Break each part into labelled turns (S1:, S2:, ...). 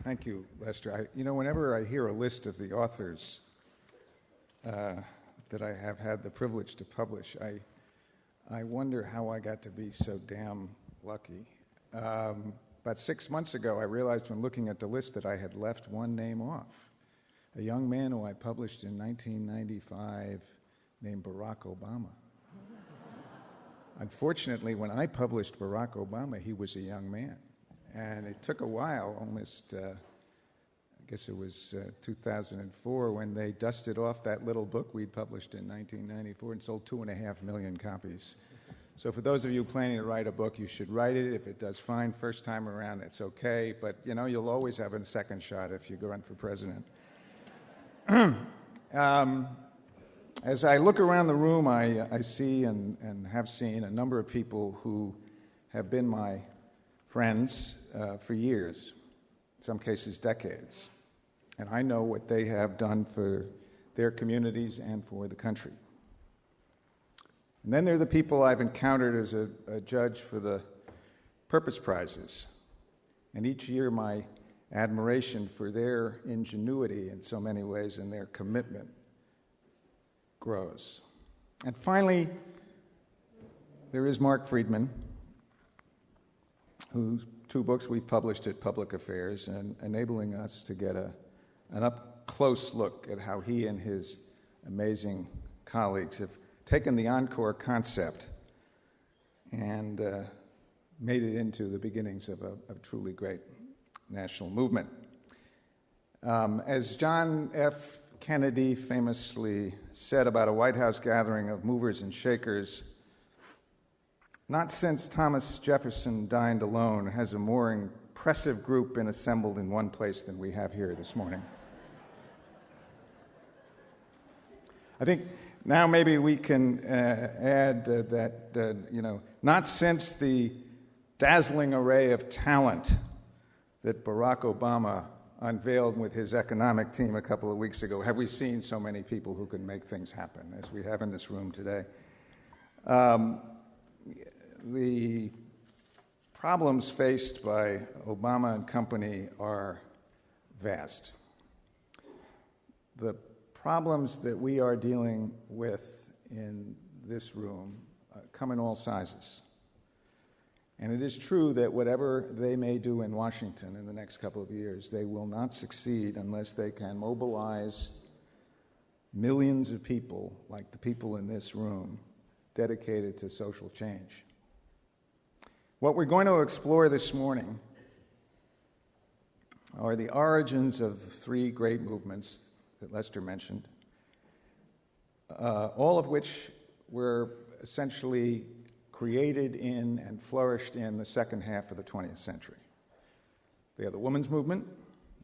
S1: Thank you, Lester. Whenever I hear a list of the authors that I have had the privilege to publish, I wonder how I got to be so damn lucky. About 6 months ago, I realized when looking at the list that I had left one name off. A young man who I published in 1995 named Barack Obama. Unfortunately, when I published Barack Obama, he was a young man. And it took a while, almost, I guess it was 2004, when they dusted off that little book we'd published in 1994 and sold 2.5 million copies. So for those of you planning to write a book, you should write it. If it does fine first time around, it's okay. But, you'll always have a second shot if you go run for president. As I look around the room, I see and have seen a number of people who have been my friends for years, in some cases decades. And I know what they have done for their communities and for the country. And then there are the people I've encountered as a judge for the Purpose Prizes. And each year my admiration for their ingenuity in so many ways and their commitment grows. And finally, there is Mark Friedman, whose 2 books we've published at Public Affairs, and enabling us to get an up-close look at how he and his amazing colleagues have taken the Encore concept and made it into the beginnings of a truly great national movement. As John F. Kennedy famously said about a White House gathering of movers and shakers, not since Thomas Jefferson dined alone has a more impressive group been assembled in one place than we have here this morning. I think now maybe we can add that, not since the dazzling array of talent that Barack Obama unveiled with his economic team a couple of weeks ago have we seen so many people who can make things happen as we have in this room today. The problems faced by Obama and company are vast. The problems that we are dealing with in this room come in all sizes. And it is true that whatever they may do in Washington in the next couple of years, they will not succeed unless they can mobilize millions of people, like the people in this room, dedicated to social change. What we're going to explore this morning are the origins of 3 great movements that Lester mentioned, all of which were essentially created in and flourished in the second half of the 20th century. They are the women's movement,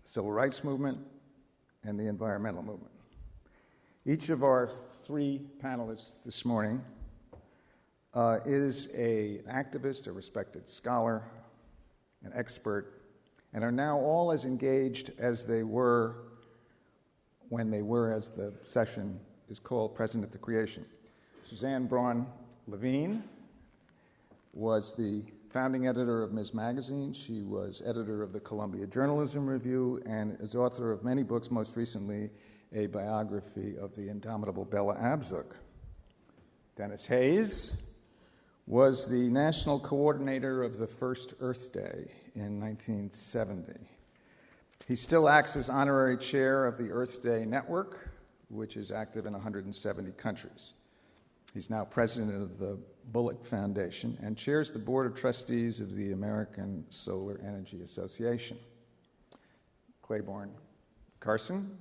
S1: the civil rights movement, and the environmental movement. Each of our 3 panelists this morning is an activist, a respected scholar, an expert, and are now all as engaged as they were when they were, as the session is called, present at the creation. Suzanne Braun Levine was the founding editor of Ms. Magazine. She was editor of the Columbia Journalism Review and is author of many books, most recently a biography of the indomitable Bella Abzug. Dennis Hayes was the national coordinator of the first Earth Day in 1970. He still acts as honorary chair of the Earth Day Network, which is active in 170 countries. He's now president of the Bullock Foundation and chairs the board of trustees of the American Solar Energy Association. Claiborne Carson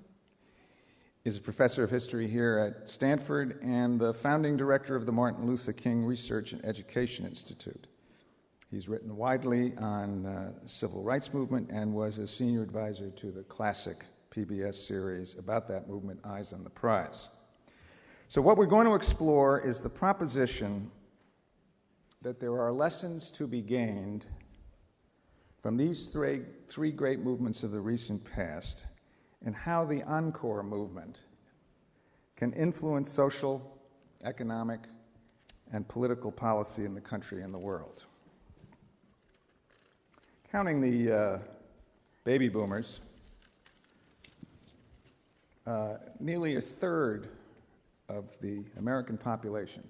S1: is a professor of history here at Stanford and the founding director of the Martin Luther King Research and Education Institute. He's written widely on civil rights movement and was a senior advisor to the classic PBS series about that movement, Eyes on the Prize. So what we're going to explore is the proposition that there are lessons to be gained from these three great movements of the recent past and how the Encore movement can influence social, economic, and political policy in the country and the world. Counting the baby boomers, nearly a third of the American population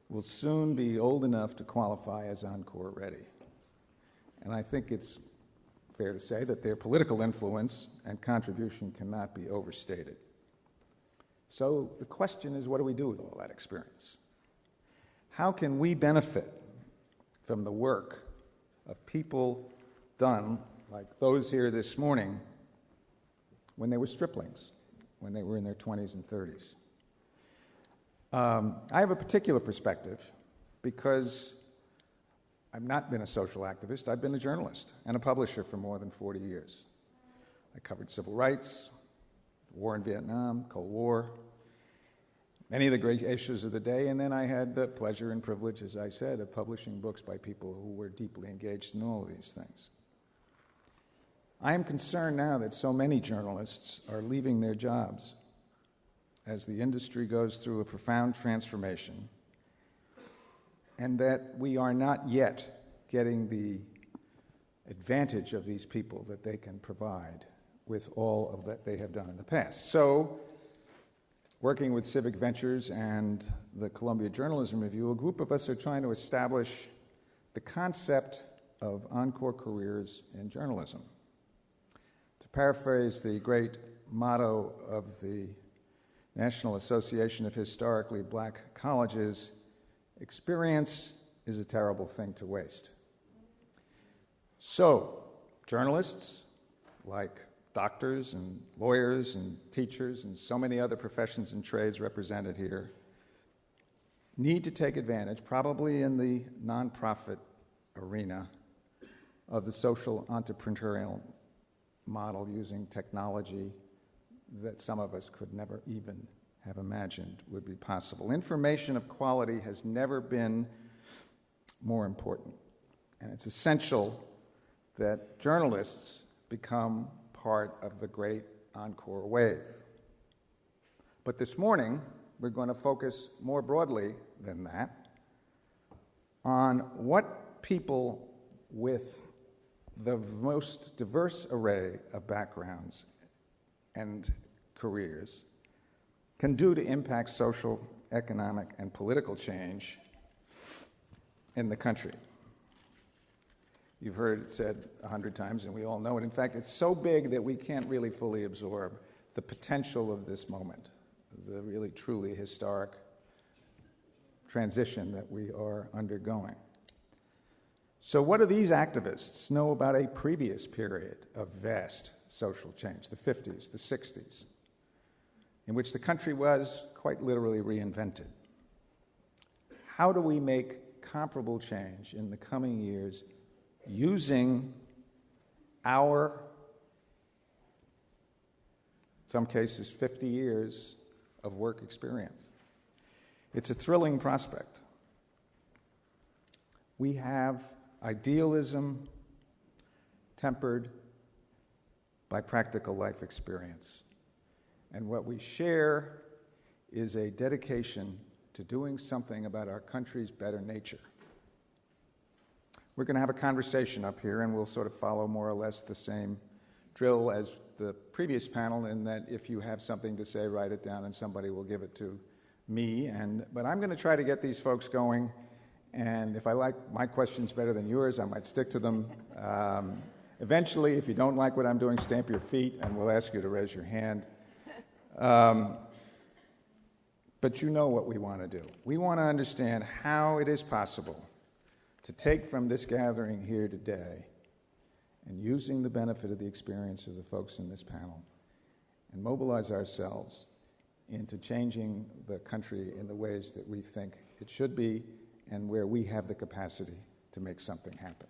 S1: will soon be old enough to qualify as Encore ready. And I think it's fair to say that their political influence and contribution cannot be overstated. So the question is, what do we do with all that experience? How can we benefit from the work of people done like those here this morning when they were striplings, when they were in their 20s and 30s? I have a particular perspective because I've not been a social activist. I've been a journalist and a publisher for more than 40 years. I covered civil rights, the war in Vietnam, Cold War, many of the great issues of the day, and then I had the pleasure and privilege, as I said, of publishing books by people who were deeply engaged in all of these things. I am concerned now that so many journalists are leaving their jobs as the industry goes through a profound transformation, and that we are not yet getting the advantage of these people that they can provide with all of that they have done in the past. So, working with Civic Ventures and the Columbia Journalism Review, a group of us are trying to establish the concept of Encore careers in journalism. To paraphrase the great motto of the National Association of Historically Black Colleges, experience is a terrible thing to waste. So, journalists, like doctors and lawyers and teachers and so many other professions and trades represented here, need to take advantage, probably in the nonprofit arena, of the social entrepreneurial model using technology that some of us could never even have imagined would be possible. Information of quality has never been more important, and it's essential that journalists become part of the great Encore wave. But this morning, we're going to focus more broadly than that on what people with the most diverse array of backgrounds and careers can do to impact social, economic, and political change in the country. You've heard it said 100 times, and we all know it. In fact, it's so big that we can't really fully absorb the potential of this moment, the really, truly historic transition that we are undergoing. So what do these activists know about a previous period of vast social change, the 50s, the 60s, in which the country was quite literally reinvented? How do we make comparable change in the coming years using our, in some cases, 50 years of work experience? It's a thrilling prospect. We have idealism tempered by practical life experience. And what we share is a dedication to doing something about our country's better nature. We're going to have a conversation up here, and we'll sort of follow more or less the same drill as the previous panel, in that if you have something to say, write it down, and somebody will give it to me. But I'm going to try to get these folks going, and if I like my questions better than yours, I might stick to them. Eventually, if you don't like what I'm doing, stamp your feet, and we'll ask you to raise your hand. But you know what we want to do. We want to understand how it is possible to take from this gathering here today and using the benefit of the experience of the folks in this panel and mobilize ourselves into changing the country in the ways that we think it should be and where we have the capacity to make something happen.